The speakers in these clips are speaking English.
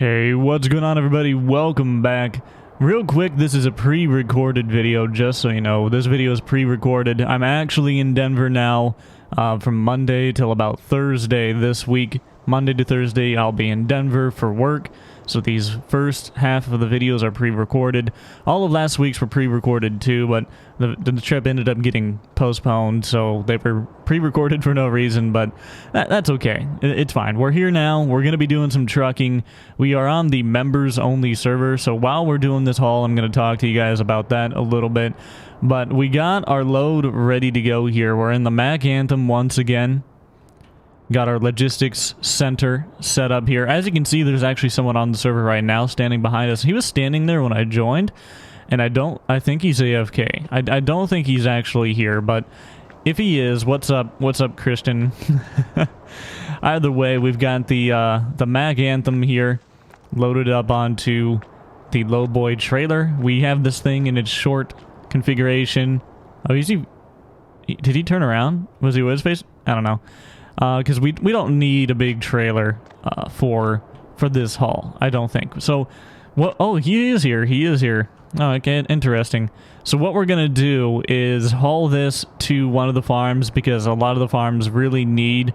Hey, what's going on, everybody? Welcome back. Real quick, this is a pre-recorded video, just so you know. This video is pre-recorded. I'm actually in Denver now from Monday till about Thursday this week. Monday to Thursday, I'll be in Denver for work. So these first half of the videos are pre-recorded. All of last week's were pre-recorded too, but the trip ended up getting postponed, so they were pre-recorded for no reason, but that's okay. It's fine. We're here now. We're going to be doing some trucking. We are on the members-only server, so while we're doing this haul, I'm going to talk to you guys about that a little bit. But we got our load ready to go here. We're in the Mac Anthem once again. Got our logistics center set up here. As you can see, there's actually someone on the server right now standing behind us. He was standing there when I joined, and I think he's AFK. I don't think he's actually here, but if he is, what's up, Christian? Either way, we've got the Mac Anthem here loaded up onto the Lowboy trailer. We have this thing in its short configuration. Oh, did he turn around? Was he with his face? I don't know. Because we don't need a big trailer for this haul, I don't think. So, what? Oh, he is here. He is here. Oh, okay, interesting. So what we're gonna do is haul this to one of the farms, because a lot of the farms really need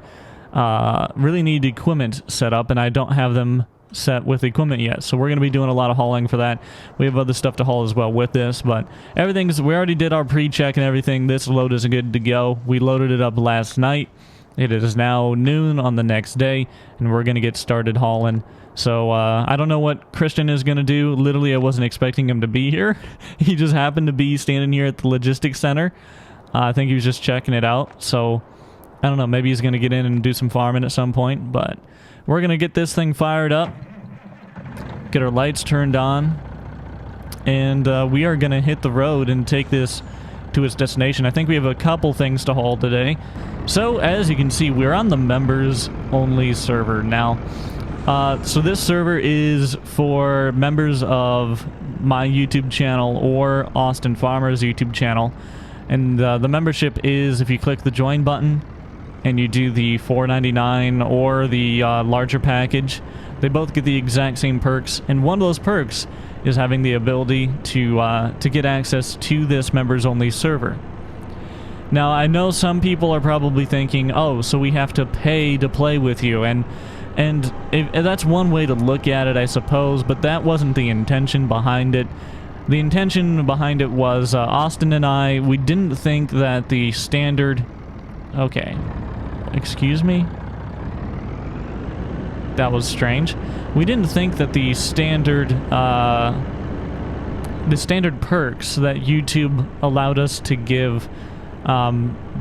equipment set up, and I don't have them set with equipment yet. So we're gonna be doing a lot of hauling for that. We have other stuff to haul as well with this, but we already did our pre-check and everything. This load is good to go. We loaded it up last night. It is now noon on the next day, and we're going to get started hauling. So, I don't know what Christian is going to do. Literally, I wasn't expecting him to be here. He just happened to be standing here at the logistics center. I think he was just checking it out. So, I don't know. Maybe he's going to get in and do some farming at some point. But we're going to get this thing fired up, get our lights turned on, and we are going to hit the road and take this to its destination. I think we have a couple things to haul today. So, as you can see, we're on the members-only server now. So this server is for members of my YouTube channel or Austin Farmer's YouTube channel. And the membership is, if you click the join button and you do the $4.99 or the larger package, they both get the exact same perks. And one of those perks is having the ability to get access to this members-only server. Now, I know some people are probably thinking, oh, so we have to pay to play with you, and that's one way to look at it, I suppose, but that wasn't the intention behind it. The intention behind it was Austin and I, we didn't think that the standard... Okay. Excuse me? That was strange. We didn't think that the standard perks that YouTube allowed us to give,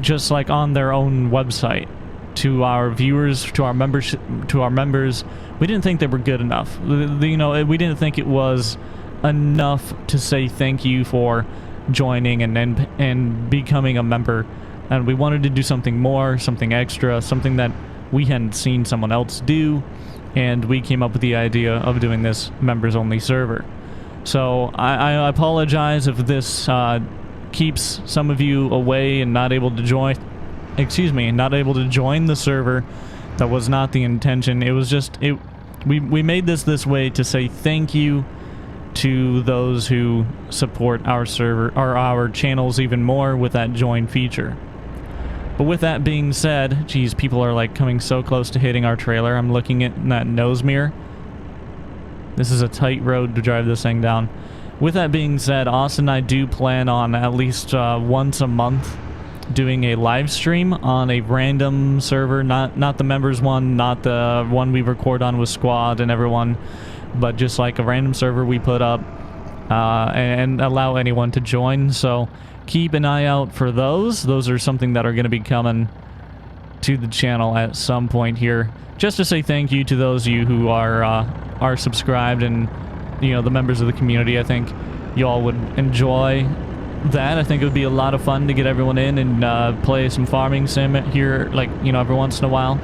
just like on their own website, to our viewers, to our members, we didn't think they were good enough. You know, we didn't think it was enough to say thank you for joining and becoming a member, and we wanted to do something more, something extra, something that we hadn't seen someone else do, and we came up with the idea of doing this members-only server. So I apologize if this keeps some of you away and not able to join. Excuse me, not able to join the server. That was not the intention. It was just we made this way to say thank you to those who support our server or our channels even more with that join feature. But with that being said, geez, people are like coming so close to hitting our trailer. I'm looking at that nose mirror. This is a tight road to drive this thing down. With that being said, Austin and I do plan on at least once a month doing a live stream on a random server, not the members one, not the one we record on with Squad and everyone, but just like a random server we put up and allow anyone to join. So keep an eye out for those. Those are something that are going to be coming to the channel at some point here, just to say thank you to those of you who are subscribed and, you know, the members of the community. I think y'all would enjoy that. I think it would be a lot of fun to get everyone in and play some farming sim here, like, you know, every once in a while.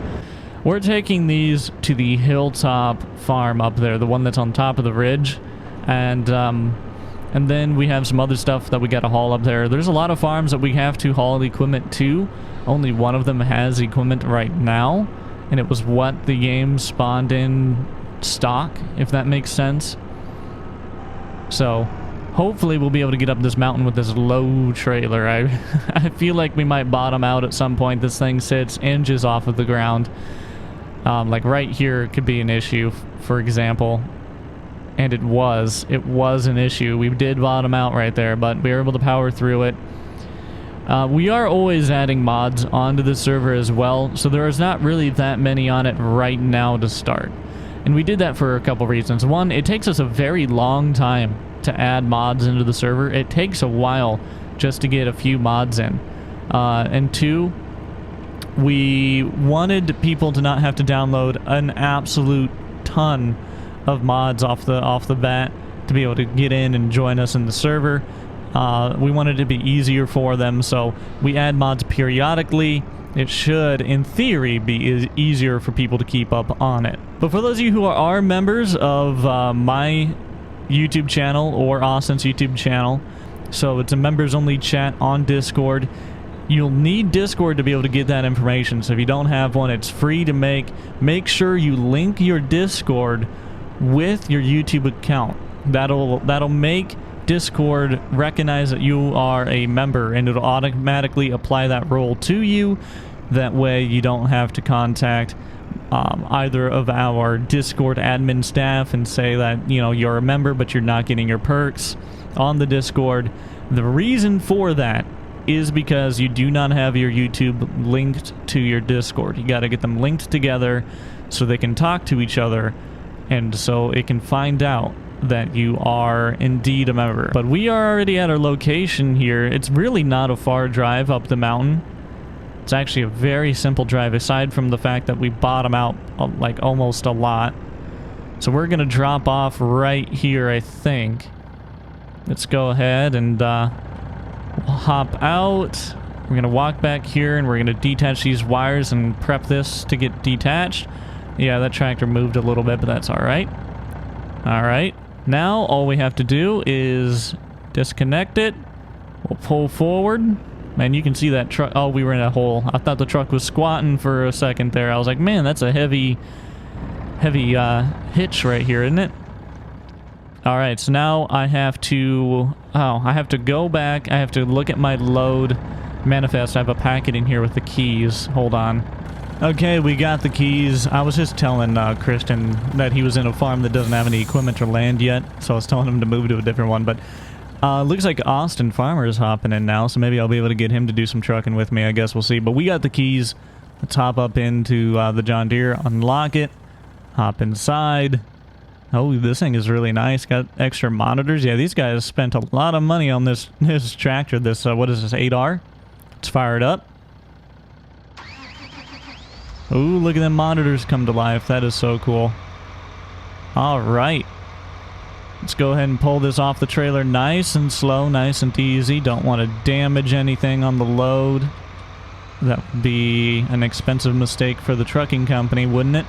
We're taking these to the hilltop farm up there, the one that's on top of the ridge, and then we have some other stuff that we got to haul up there. There's a lot of farms that we have to haul equipment to. Only one of them has equipment right now, and it was what the game spawned in stock, if that makes sense. So hopefully we'll be able to get up this mountain with this low trailer. I feel like we might bottom out at some point. This thing sits inches off of the ground. Like right here could be an issue, for example. And it was an issue. We did bottom out right there, but we were able to power through it. We are always adding mods onto the server as well, so there is not really that many on it right now to start. And we did that for a couple reasons. One, it takes us a very long time to add mods into the server. It takes a while just to get a few mods in. And two, we wanted people to not have to download an absolute ton of mods off the bat to be able to get in and join us in the server. We wanted it to be easier for them, so we add mods periodically. It should, in theory, be easier for people to keep up on it. But for those of you who are members of my YouTube channel or Austin's YouTube channel, so it's a members-only chat on Discord, you'll need Discord to be able to get that information. So if you don't have one, it's free to make. Make sure you link your Discord with your YouTube account. That'll make Discord recognize that you are a member, and it'll automatically apply that role to you. That way you don't have to contact either of our Discord admin staff and say that, you know, you're a member but you're not getting your perks on the Discord. The reason for that is because you do not have your YouTube linked to your Discord. You got to get them linked together so they can talk to each other, and so it can find out that you are indeed a member. But we are already at our location here. It's really not a far drive up the mountain. It's actually a very simple drive, aside from the fact that we bottom out like almost a lot. So we're gonna drop off right here, I think. Let's go ahead and we'll hop out. We're gonna walk back here and we're gonna detach these wires and prep this to get detached. Yeah, that tractor moved a little bit, but that's alright. Alright. Now, all we have to do is disconnect it. We'll pull forward. Man, you can see that truck. Oh, we were in a hole. I thought the truck was squatting for a second there. I was like, man, that's a heavy hitch right here, isn't it? Alright, so now I have to... Oh, I have to go back. I have to look at my load manifest. I have a packet in here with the keys. Hold on. Okay, we got the keys. I was just telling Christian that he was in a farm that doesn't have any equipment or land yet, so I was telling him to move to a different one, but looks like Austin Farmer is hopping in now, so maybe I'll be able to get him to do some trucking with me. I guess we'll see. But we got the keys. Let's hop up into the John Deere, unlock it, hop inside. Oh, this thing is really nice. Got extra monitors. Yeah, these guys spent a lot of money on this tractor. This, what is this, 8R? Let's fire it up. Ooh, look at them monitors come to life. That is so cool. Alright. Let's go ahead and pull this off the trailer nice and slow, nice and easy. Don't want to damage anything on the load. That would be an expensive mistake for the trucking company, wouldn't it?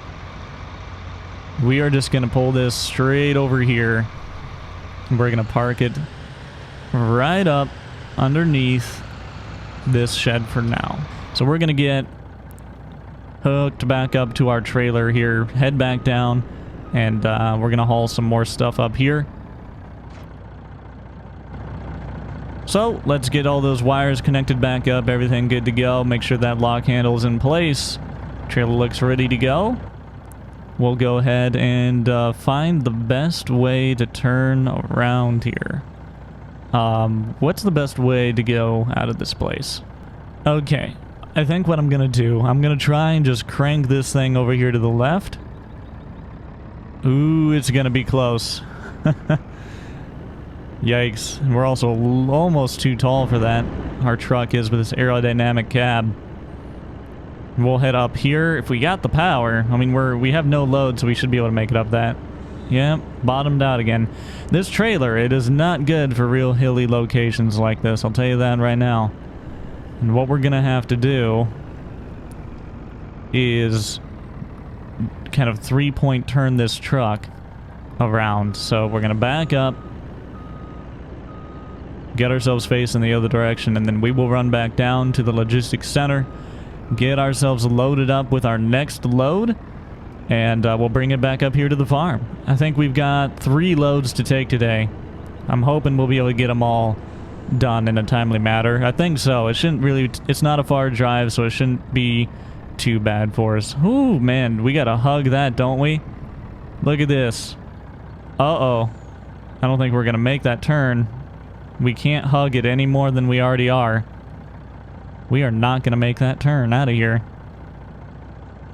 We are just going to pull this straight over here. We're going to park it right up underneath this shed for now. So we're going to get hooked back up to our trailer here, head back down, and we're gonna haul some more stuff up here. So let's get all those wires connected back up, everything good to go. Make sure that lock handle is in place. Trailer looks ready to go. We'll go ahead and find the best way to turn around here. What's the best way to go out of this place? Okay. I think what I'm gonna do, I'm gonna try and just crank this thing over here to the left. Ooh, it's gonna be close. Yikes. We're also almost too tall for that. Our truck is with this aerodynamic cab. We'll head up here. If we got the power, I mean, we have no load, so we should be able to make it up that. Yep, bottomed out again. This trailer, it is not good for real hilly locations like this, I'll tell you that right now. And what we're gonna have to do is kind of three-point turn this truck around. So we're gonna back up, get ourselves facing the other direction, and then we will run back down to the logistics center, get ourselves loaded up with our next load, and we'll bring it back up here to the farm. I think we've got 3 loads to take today. I'm hoping we'll be able to get them all done in a timely manner. I think so. It shouldn't really... It's not a far drive, so it shouldn't be too bad for us. Ooh, man, we gotta hug that, don't we? Look at this. Uh-oh. I don't think we're gonna make that turn. We can't hug it any more than we already are. We are not gonna make that turn out of here.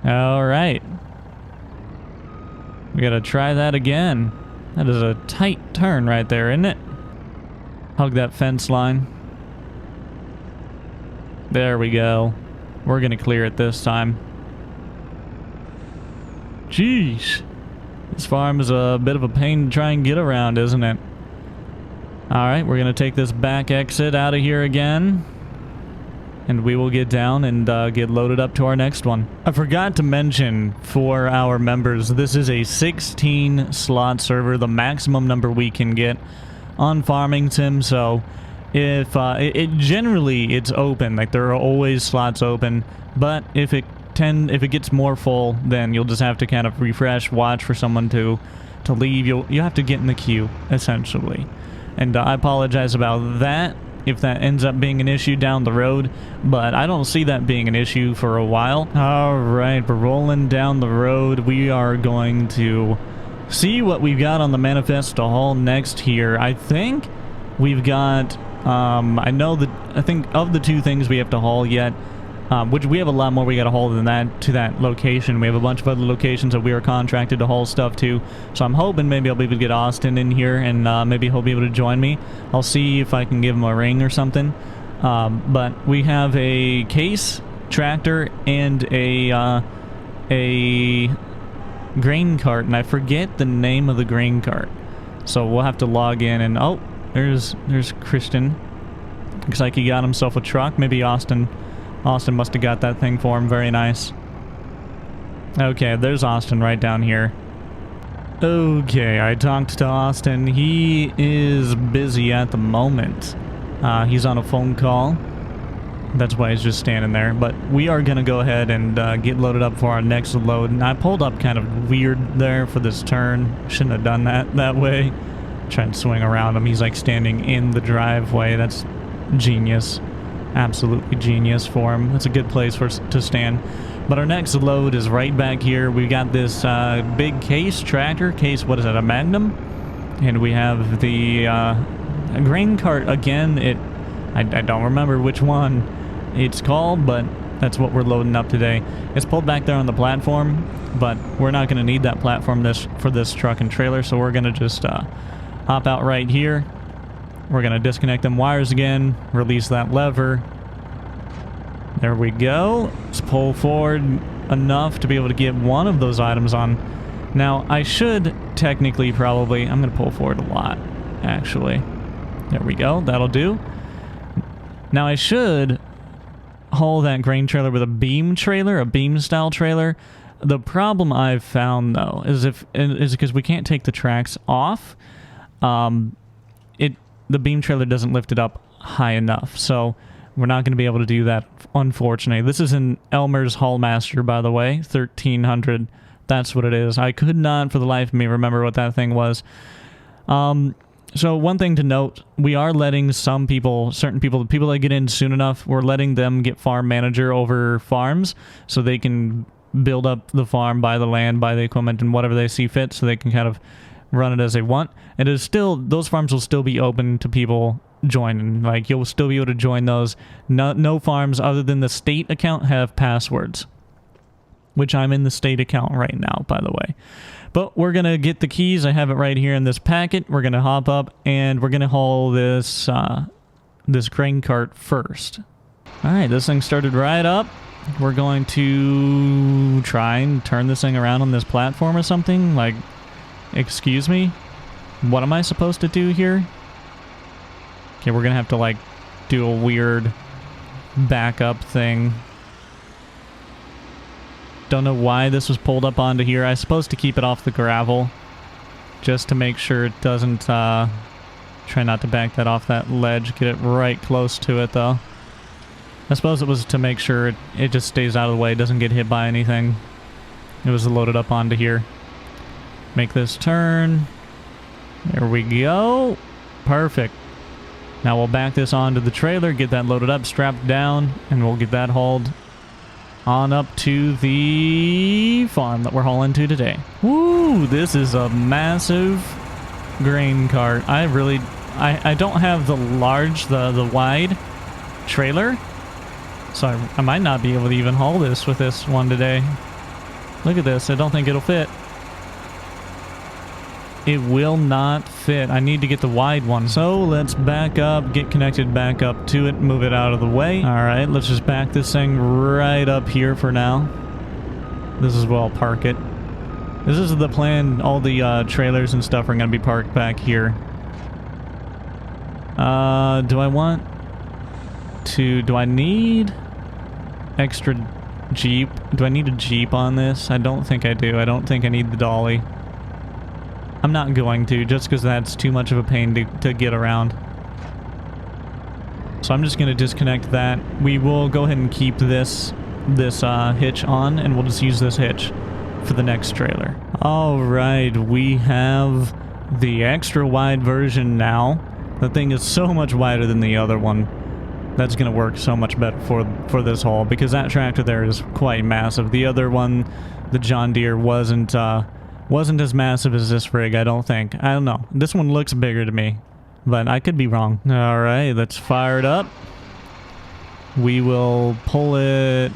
Alright. We gotta try that again. That is a tight turn right there, isn't it? Hug that fence line. There we go. We're gonna clear it this time. Jeez. This farm is a bit of a pain to try and get around, isn't it? Alright, we're gonna take this back exit out of here again. And we will get down and get loaded up to our next one. I forgot to mention for our members, this is a 16 slot server, the maximum number we can get on Farming Sim. So if generally it's open, like there are always slots open, but if it gets more full, then you'll just have to kind of refresh, watch for someone to leave. You have to get in the queue essentially, and I apologize about that if that ends up being an issue down the road, but I don't see that being an issue for a while. Alright, we're rolling down the road. We are going to see what we've got on the manifest to haul next here. I think we've got, I think of the 2 things we have to haul yet, which we have a lot more we got to haul than that to that location. We have a bunch of other locations that we are contracted to haul stuff to. So I'm hoping maybe I'll be able to get Austin in here and maybe he'll be able to join me. I'll see if I can give him a ring or something. But we have a case tractor and a grain cart, and I forget the name of the grain cart. So we'll have to log in and oh, there's Christian. Looks like he got himself a truck. Maybe Austin must have got that thing for him. Very nice. Okay, there's Austin right down here. Okay, I talked to Austin. He is busy at the moment. He's on a phone call. That's why he's just standing there. But we are going to go ahead and get loaded up for our next load. And I pulled up kind of weird there for this turn. Shouldn't have done that way. Try and swing around him. He's like standing in the driveway. That's genius. Absolutely genius for him. That's a good place to stand. But our next load is right back here. We got this big case tractor. Case, what is that, a Magnum? And we have the grain cart again. I don't remember which one it's called, but that's what we're loading up today. It's pulled back there on the platform, but we're not going to need that platform for this truck and trailer, so we're going to just hop out right here. We're going to disconnect them wires again, release that lever. There we go. Let's pull forward enough to be able to get one of those items on. Now, I should technically probably... I'm going to pull forward a lot, actually. There we go. That'll do. Now, I should haul that grain trailer with a beam trailer, a beam-style trailer. The problem I've found, though, is because we can't take the tracks off. The beam trailer doesn't lift it up high enough, so we're not going to be able to do that, unfortunately. This is an Elmer's Hallmaster, by the way, 1300. That's what it is. I could not, for the life of me, remember what that thing was. So one thing to note, we are letting some people, certain people, the people that get in soon enough, we're letting them get farm manager over farms, so they can build up the farm, buy the land, buy the equipment, and whatever they see fit, so they can kind of run it as they want. And it is still, those farms will still be open to people joining. Like, you'll still be able to join those. No farms other than the state account have passwords, which I'm in the state account right now, by the way. But we're gonna get the keys. I have it right here in this packet. We're gonna hop up and we're gonna haul this this grain cart first. All right, this thing started right up. We're going to try and turn this thing around on this platform or something. Like, excuse me? What am I supposed to do here? Okay, we're gonna have to, like, do a weird backup thing. Don't know why this was pulled up onto here. I'm supposed to keep it off the gravel, just to make sure it doesn't, try not to back that off that ledge. Get it right close to it, though. I suppose it was to make sure it just stays out of the way, doesn't get hit by anything. It was loaded up onto here. Make this turn. There we go. Perfect. Now we'll back this onto the trailer, get that loaded up, strapped down, and we'll get that hauled on up to the farm that we're hauling to today. Woo! This is a massive grain cart. I don't have the large, the wide trailer, so I might not be able to even haul this with this one today. Look at this. I don't think it'll fit. It will not fit. I need to get the wide one. So let's back up, get connected back up to it, move it out of the way. All right, let's just back this thing right up here for now. This is where I'll park it. This is the plan. All the trailers and stuff are going to be parked back here. Do I need extra Jeep? Do I need a Jeep on this? I don't think I do. I don't think I need the dolly. I'm not going to, just because that's too much of a pain to get around. So I'm just going to disconnect that. We will go ahead and keep this hitch on, and we'll just use this hitch for the next trailer. Alright, we have the extra wide version now. The thing is so much wider than the other one. That's going to work so much better for this haul, because that tractor there is quite massive. The other one, the John Deere, wasn't as massive as this rig, I don't think. I don't know. This one looks bigger to me, but I could be wrong. Alright, let's fire it up. We will pull it...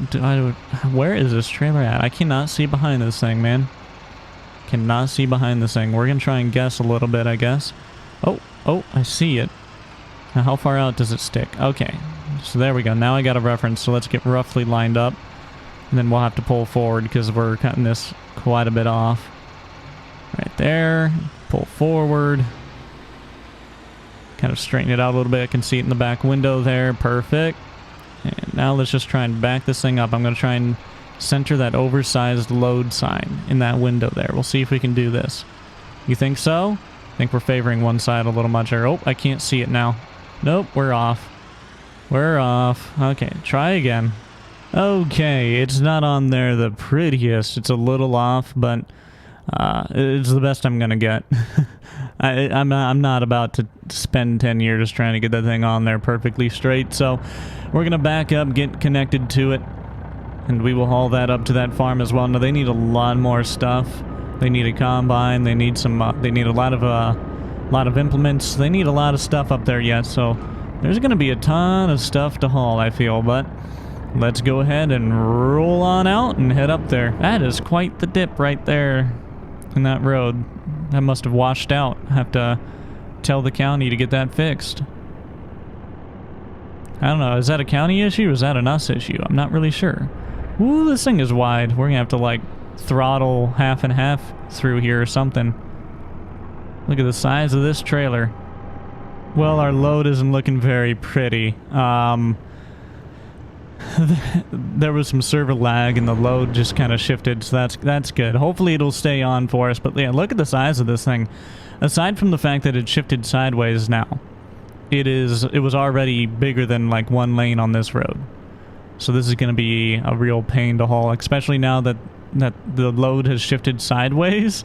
Where is this trailer at? I cannot see behind this thing, man. Cannot see behind this thing. We're going to try and guess a little bit, I guess. Oh, I see it. Now, how far out does it stick? Okay, so there we go. Now I got a reference, so let's get roughly lined up. And then we'll have to pull forward because we're cutting this quite a bit off. Right there. Pull forward. Kind of straighten it out a little bit. I can see it in the back window there. Perfect. And now let's just try and back this thing up. I'm going to try and center that oversized load sign in that window there. We'll see if we can do this. You think so? I think we're favoring one side a little much here. Oh, I can't see it now. Nope, we're off. We're off. Okay, try again. Okay, it's not on there the prettiest. It's a little off, but it's the best I'm gonna get. I'm not about to spend 10 years trying to get that thing on there perfectly straight, so we're gonna back up, get connected to it, and we will haul that up to that farm as well. Now they need a lot more stuff. They need a combine. They need some. They need a lot of implements. They need a lot of stuff up there yet. So there's gonna be a ton of stuff to haul, I feel, but let's go ahead and roll on out and head up there. That is quite the dip right there in that road. That must have washed out. I have to tell the county to get that fixed. I don't know. Is that a county issue or is that an us issue? I'm not really sure. Ooh, this thing is wide. We're gonna have to, like, throttle half and half through here or something. Look at the size of this trailer. Well, our load isn't looking very pretty. There was some server lag and the load just kind of shifted, so that's good. Hopefully it'll stay on for us, but yeah, look at the size of this thing. Aside from the fact that it shifted sideways now, it was already bigger than like one lane on this road. So this is going to be a real pain to haul, especially now that the load has shifted sideways.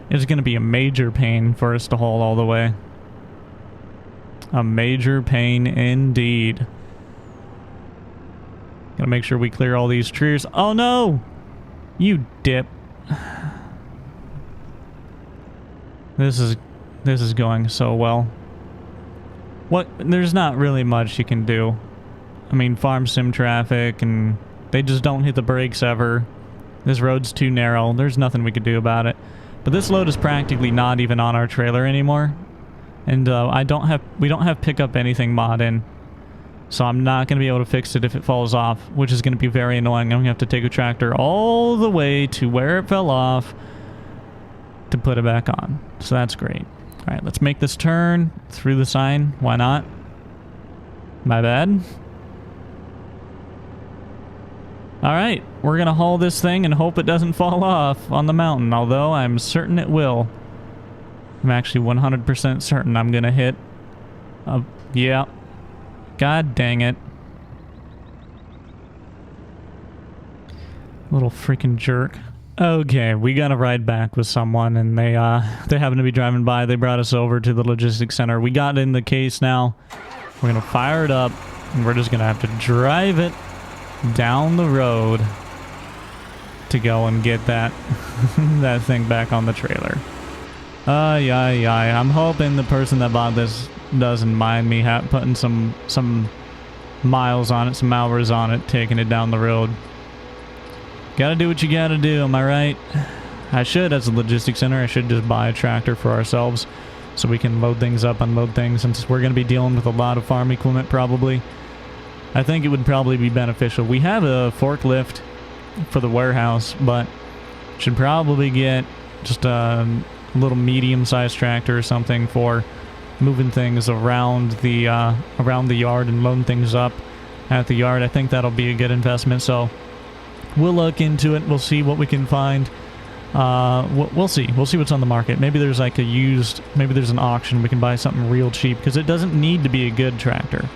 It's going to be a major pain for us to haul all the way. A major pain indeed. Gotta make sure we clear all these trees. Oh no! You dip. This is going so well. There's not really much you can do. I mean, farm sim traffic, and they just don't hit the brakes ever. This road's too narrow. There's nothing we could do about it. But this load is practically not even on our trailer anymore. And we don't have pickup anything mod in. So I'm not going to be able to fix it if it falls off, which is going to be very annoying. I'm going to have to take a tractor all the way to where it fell off to put it back on. So that's great. All right, let's make this turn through the sign. Why not? My bad. All right, we're going to haul this thing and hope it doesn't fall off on the mountain, although I'm certain it will. I'm actually 100% certain I'm going to hit. Yeah. God dang it. Little freaking jerk. Okay, we got a ride back with someone, and they happened to be driving by. They brought us over to the logistics center. We got in the case now. We're gonna fire it up, and we're just gonna have to drive it down the road to go and get that that thing back on the trailer. I'm hoping the person that bought this doesn't mind me putting some miles on it, some hours on it, taking it down the road. Gotta do what you gotta do, am I right? I should, as a logistics center, I should just buy a tractor for ourselves so we can load things up, unload things, since we're gonna be dealing with a lot of farm equipment probably. I think it would probably be beneficial. We have a forklift for the warehouse, but should probably get just a little medium-sized tractor or something for moving things around the yard and loading things up at the yard. I think that'll be a good investment, so we'll look into it. We'll see what we can find. We'll see what's on the market. Maybe there's like maybe there's an auction. We can buy something real cheap, because it doesn't need to be a good tractor.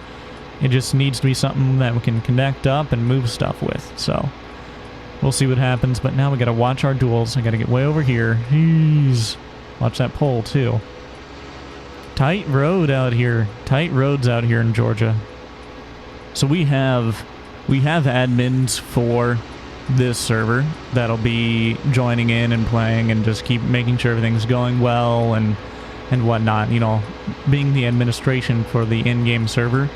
It just needs to be something that we can connect up and move stuff with. So we'll see what happens, but now we gotta watch our duels. I gotta get way over here. Jeez. Watch that pole too. Tight road out here. Tight roads out here in Georgia. So we have admins for this server that'll be joining in and playing and just keep making sure everything's going well and whatnot. You know, being the administration for the in-game server.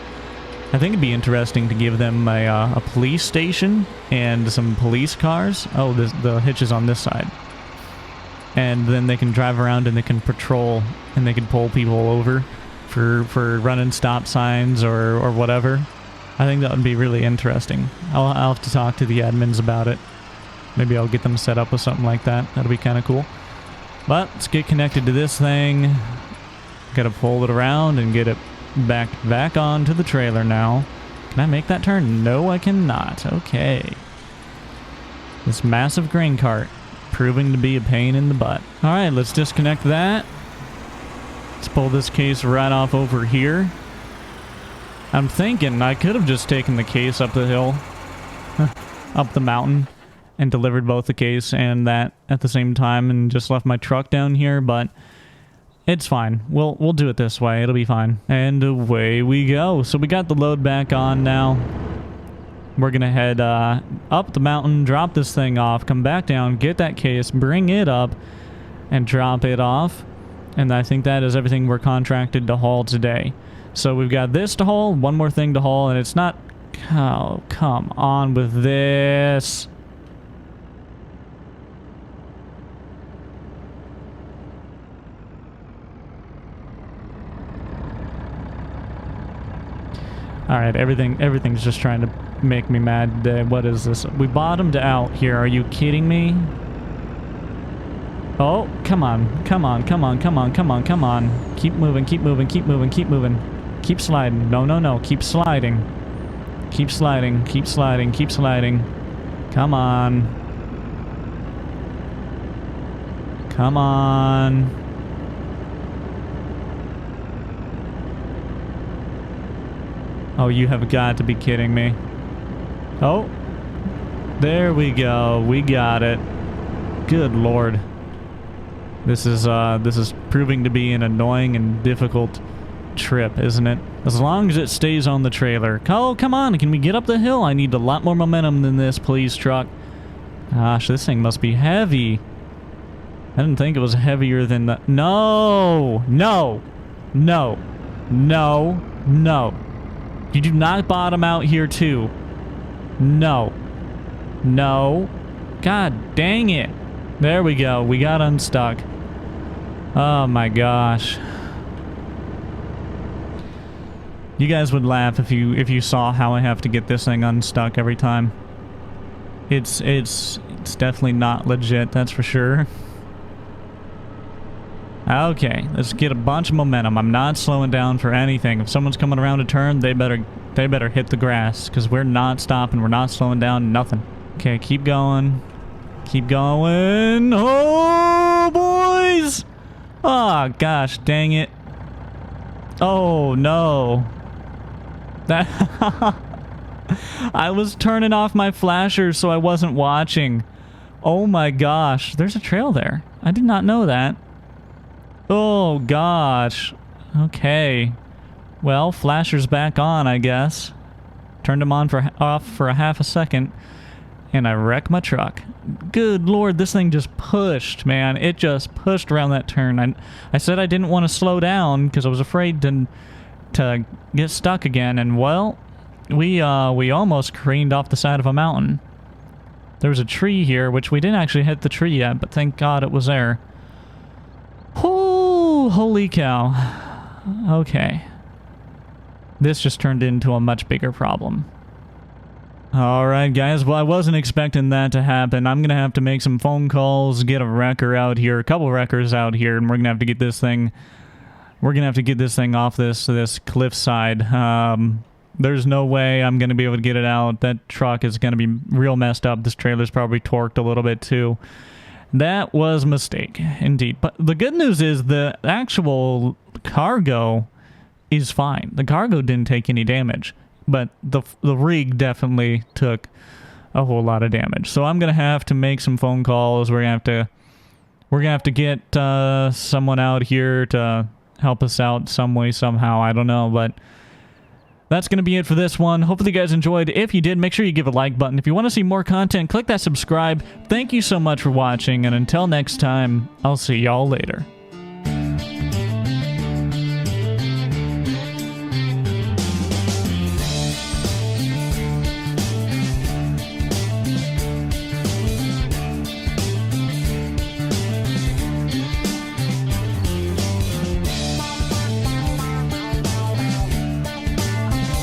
I think it'd be interesting to give them a police station and some police cars. Oh, the hitch is on this side. And then they can drive around and they can patrol and they can pull people over for running stop signs or whatever. I think that would be really interesting. I'll have to talk to the admins about it. Maybe I'll get them set up with something like that. That'll be kind of cool. But let's get connected to this thing. Gotta pull it around and get it back onto the trailer now. Can I make that turn? No, I cannot. Okay. This massive grain cart proving to be a pain in the butt. Alright, let's disconnect that. Let's pull this case right off over here. I'm thinking I could have just taken the case up the hill, up the mountain, and delivered both the case and that at the same time and just left my truck down here, but it's fine. We'll do it this way. It'll be fine. And away we go. So we got the load back on now. We're going to head up the mountain, drop this thing off, come back down, get that case, bring it up, and drop it off. And I think that is everything we're contracted to haul today. So we've got this to haul, one more thing to haul, and it's not... Oh, come on with this. Alright, everything's just trying to make me mad today. What is this? We bottomed out here. Are you kidding me? Oh, come on. Come on, come on, come on, come on, come on. Keep moving, keep moving, keep moving, keep moving. Keep sliding. No, no, no. Keep sliding. Keep sliding, keep sliding, keep sliding. Come on. Come on. Oh, you have got to be kidding me. Oh. There we go. We got it. Good Lord. This is proving to be an annoying and difficult trip, isn't it? As long as it stays on the trailer. Oh, come on. Can we get up the hill? I need a lot more momentum than this, please, truck. Gosh, this thing must be heavy. I didn't think it was heavier than the... No! No! No! No! No! You do not bottom out here, too. No. No. God dang it. There we go. We got unstuck. Oh my gosh. You guys would laugh if you saw how I have to get this thing unstuck every time. It's definitely not legit, that's for sure. Okay, let's get a bunch of momentum. I'm not slowing down for anything. If someone's coming around a turn, they better hit the grass, because we're not stopping, we're not slowing down, nothing. Okay, keep going. Keep going. Oh, boys! Oh, gosh, dang it. Oh, no. That I was turning off my flasher so I wasn't watching. Oh my gosh, there's a trail there. I did not know that. Oh gosh. Okay. Well, flasher's back on, I guess. Turned them on off for a half a second, and I wrecked my truck. Good lord, this thing just pushed, man. It just pushed around that turn. I said I didn't want to slow down because I was afraid to get stuck again, and well, we almost careened off the side of a mountain. There was a tree here, which we didn't actually hit the tree yet, but thank God it was there. Oh, holy cow. Okay. This just turned into a much bigger problem. Alright guys, well I wasn't expecting that to happen. I'm gonna have to make some phone calls, get a wrecker out here, a couple wreckers out here, and we're gonna have to get this thing off this cliffside. There's no way I'm gonna be able to get it out. That truck is gonna be real messed up. This trailer's probably torqued a little bit too. That was a mistake, indeed. But the good news is the actual cargo is fine. The cargo didn't take any damage. But the rig definitely took a whole lot of damage. So I'm gonna have to make some phone calls. We're gonna have to get someone out here to help us out some way, somehow. I don't know, but that's gonna be it for this one. Hopefully you guys enjoyed. If you did, make sure you give a like button. If you want to see more content, click that subscribe. Thank you so much for watching, and until next time, I'll see y'all later.